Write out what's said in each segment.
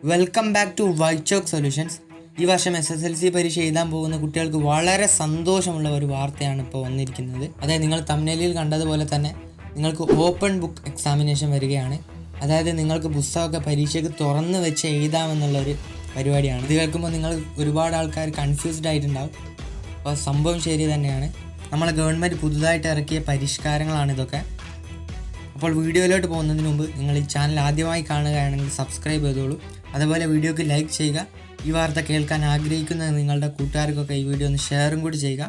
Welcome back to white chalk solutions. ഈ വർഷം SSLC പരീക്ഷ എഴുതാൻ പോകുന്ന കുട്ടികൾക്ക് വളരെ സന്തോഷമുള്ള ഒരു വാർത്തയാണ് ഇപ്പോൾ വന്നിരിക്കുന്നത്. അതായത് നിങ്ങൾ തംബ്നെയിലിൽ കണ്ടതുപോലെ തന്നെ നിങ്ങൾക്ക് ഓപ്പൺ ബുക്ക് എക്സാമിനേഷൻ വരികയാണ്. അതായത് നിങ്ങൾക്ക് പുസ്തകമൊക്കെ പരീക്ഷയ്ക്ക് തുറന്ന് വെച്ച് എഴുതാമെന്നുള്ളൊരു പരിപാടിയാണ്. ഇത് കേൾക്കുമ്പോൾ നിങ്ങൾ ഒരുപാട് ആൾക്കാർ കൺഫ്യൂസ്ഡ് ആയിട്ടുണ്ടാവും. അപ്പോൾ സംഭവം ശരി തന്നെയാണ്. നമ്മളെ ഗവൺമെൻറ് പുതുതായിട്ട് ഇറക്കിയ പരിഷ്കാരങ്ങളാണ് ഇതൊക്കെ. അപ്പോൾ വീഡിയോയിലോട്ട് പോകുന്നതിന് മുമ്പ് നിങ്ങൾ ഈ ചാനൽ ആദ്യമായി കാണുകയാണെങ്കിൽ സബ്സ്ക്രൈബ് ചെയ്തോളൂ. അതുപോലെ വീഡിയോക്ക് ലൈക്ക് ചെയ്യുക. ഈ വാർത്ത കേൾക്കാൻ ആഗ്രഹിക്കുന്ന നിങ്ങളുടെ കൂട്ടുകാർക്കൊക്കെ ഈ വീഡിയോ ഒന്ന് ഷെയറും കൂടി ചെയ്യുക.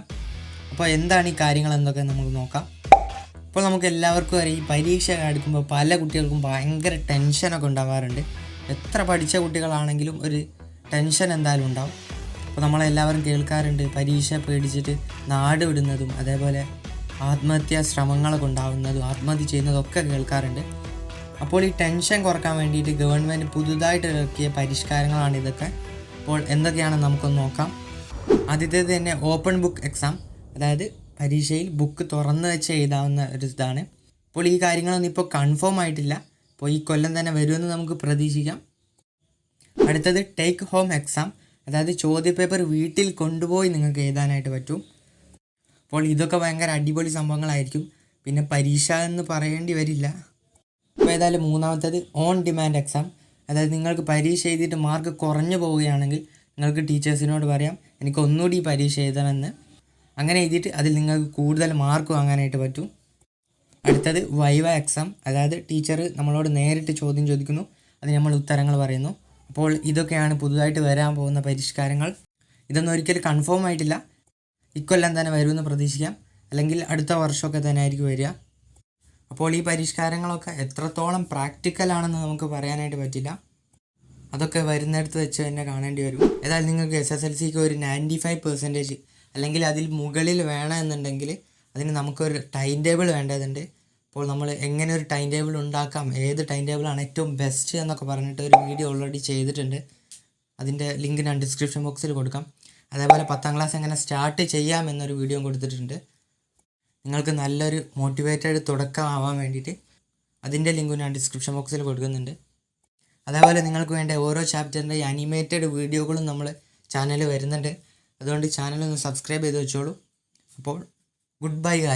അപ്പോൾ എന്താണ് ഈ കാര്യങ്ങൾ എന്നൊക്കെ നമുക്ക് നോക്കാം. അപ്പോൾ നമുക്ക് എല്ലാവർക്കും അറിയാം, ഈ പരീക്ഷ അടുക്കുമ്പോൾ പല കുട്ടികൾക്കും ഭയങ്കര ടെൻഷനൊക്കെ ഉണ്ടാവാറുണ്ട്. എത്ര പഠിച്ച കുട്ടികളാണെങ്കിലും ഒരു ടെൻഷൻ എന്തായാലും ഉണ്ടാവും. അപ്പോൾ നമ്മളെല്ലാവരും കേൾക്കാറുണ്ട് പരീക്ഷ പേടിച്ചിട്ട് നാട് വിടുന്നതും അതേപോലെ ആത്മഹത്യാ ശ്രമങ്ങളൊക്കെ ഉണ്ടാകുന്നതും ആത്മഹത്യ ചെയ്യുന്നതൊക്കെ കേൾക്കാറുണ്ട്. അപ്പോൾ ഈ ടെൻഷൻ കുറക്കാൻ വേണ്ടിയിട്ട് ഗവൺമെൻറ് പുതുതായിട്ട് ഇറക്കിയ പരിഷ്കാരങ്ങളാണ് ഇതൊക്കെ. അപ്പോൾ എന്തൊക്കെയാണെന്ന് നമുക്കൊന്ന് നോക്കാം. ആദ്യത്തേത് തന്നെ ഓപ്പൺ ബുക്ക് എക്സാം, അതായത് പരീക്ഷയിൽ ബുക്ക് തുറന്ന് വെച്ച് എഴുതാവുന്ന ഒരു ഇതാണ്. അപ്പോൾ ഈ കാര്യങ്ങളൊന്നും ഇപ്പോൾ കൺഫേം ആയിട്ടില്ല. അപ്പോൾ ഈ കൊല്ലം തന്നെ വരുമെന്ന് നമുക്ക് പ്രതീക്ഷിക്കാം. അടുത്തത് ടേക്ക് ഹോം എക്സാം, അതായത് ചോദ്യപേപ്പർ വീട്ടിൽ കൊണ്ടുപോയി നിങ്ങൾക്ക് എഴുതാനായിട്ട് പറ്റും. അപ്പോൾ ഇതൊക്കെ ഭയങ്കര അടിപൊളി സംഭവങ്ങളായിരിക്കും. പിന്നെ പരീക്ഷ എന്ന് പറയേണ്ടി വരില്ല. അപ്പോൾ ഏതായാലും മൂന്നാമത്തേത് ഓൺ ഡിമാൻഡ് എക്സാം, അതായത് നിങ്ങൾക്ക് പരീക്ഷ എഴുതിയിട്ട് മാർക്ക് കുറഞ്ഞു പോവുകയാണെങ്കിൽ നിങ്ങൾക്ക് ടീച്ചേഴ്സിനോട് പറയാം എനിക്ക് ഒന്നുകൂടി ഈ പരീക്ഷ എഴുതണമെന്ന്. അങ്ങനെ എഴുതിയിട്ട് അതിൽ നിങ്ങൾക്ക് കൂടുതൽ മാർക്ക് വാങ്ങാനായിട്ട് പറ്റും. അടുത്തത് വൈവ എക്സാം, അതായത് ടീച്ചർ നമ്മളോട് നേരിട്ട് ചോദ്യം ചോദിക്കുന്നു, അതിന് നമ്മൾ ഉത്തരങ്ങൾ പറയുന്നു. അപ്പോൾ ഇതൊക്കെയാണ് പുതുതായിട്ട് വരാൻ പോകുന്ന പരിഷ്കാരങ്ങൾ. ഇതൊന്നും ഒരിക്കലും കൺഫേം ആയിട്ടില്ല. ഇക്കൊല്ലം തന്നെ വരുമെന്ന് പ്രതീക്ഷിക്കാം, അല്ലെങ്കിൽ അടുത്ത വർഷമൊക്കെ തന്നെ ആയിരിക്കും വരിക. അപ്പോൾ ഈ പരിഷ്കാരങ്ങളൊക്കെ എത്രത്തോളം പ്രാക്ടിക്കലാണെന്ന് നമുക്ക് പറയാനായിട്ട് പറ്റില്ല. അതൊക്കെ വരുന്നിടത്ത് വെച്ച് തന്നെ കാണേണ്ടി വരും. ഏതായാലും നിങ്ങൾക്ക് SSLCക്ക് ഒരു 95% അല്ലെങ്കിൽ അതിൽ മുകളിൽ വേണമെന്നുണ്ടെങ്കിൽ അതിന് നമുക്കൊരു ടൈം ടേബിൾ വേണ്ടതുണ്ട്. അപ്പോൾ നമ്മൾ എങ്ങനെ ഒരു ടൈം ടേബിൾ ഉണ്ടാക്കാം, ഏത് ടൈം ടേബിളാണ് ഏറ്റവും ബെസ്റ്റ് എന്നൊക്കെ പറഞ്ഞിട്ട് ഒരു വീഡിയോ ഓൾറെഡി ചെയ്തിട്ടുണ്ട്. അതിൻ്റെ ലിങ്ക് ഞാൻ ഡിസ്ക്രിപ്ഷൻ ബോക്സിൽ കൊടുക്കാം. അതേപോലെ 10ാം ക്ലാസ് എങ്ങനെ സ്റ്റാർട്ട് ചെയ്യാം എന്നൊരു വീഡിയോ കൊടുത്തിട്ടുണ്ട്. നിങ്ങൾക്ക് നല്ലൊരു മോട്ടിവേറ്റഡ് തുടക്കമാവാൻ വേണ്ടിയിട്ട് അതിൻ്റെ ലിങ്ക് ഞാൻ ഡിസ്ക്രിപ്ഷൻ ബോക്സിൽ കൊടുക്കുന്നുണ്ട്. അതേപോലെ നിങ്ങൾക്ക് വേണ്ട ഓരോ ചാപ്റ്ററിൻ്റെ അനിമേറ്റഡ് വീഡിയോകളും നമ്മൾ ചാനലിൽ വരുന്നുണ്ട്. അതുകൊണ്ട് ചാനലൊന്ന് സബ്സ്ക്രൈബ് ചെയ്ത് വെച്ചോളൂ. അപ്പോൾ ഗുഡ് ബൈ.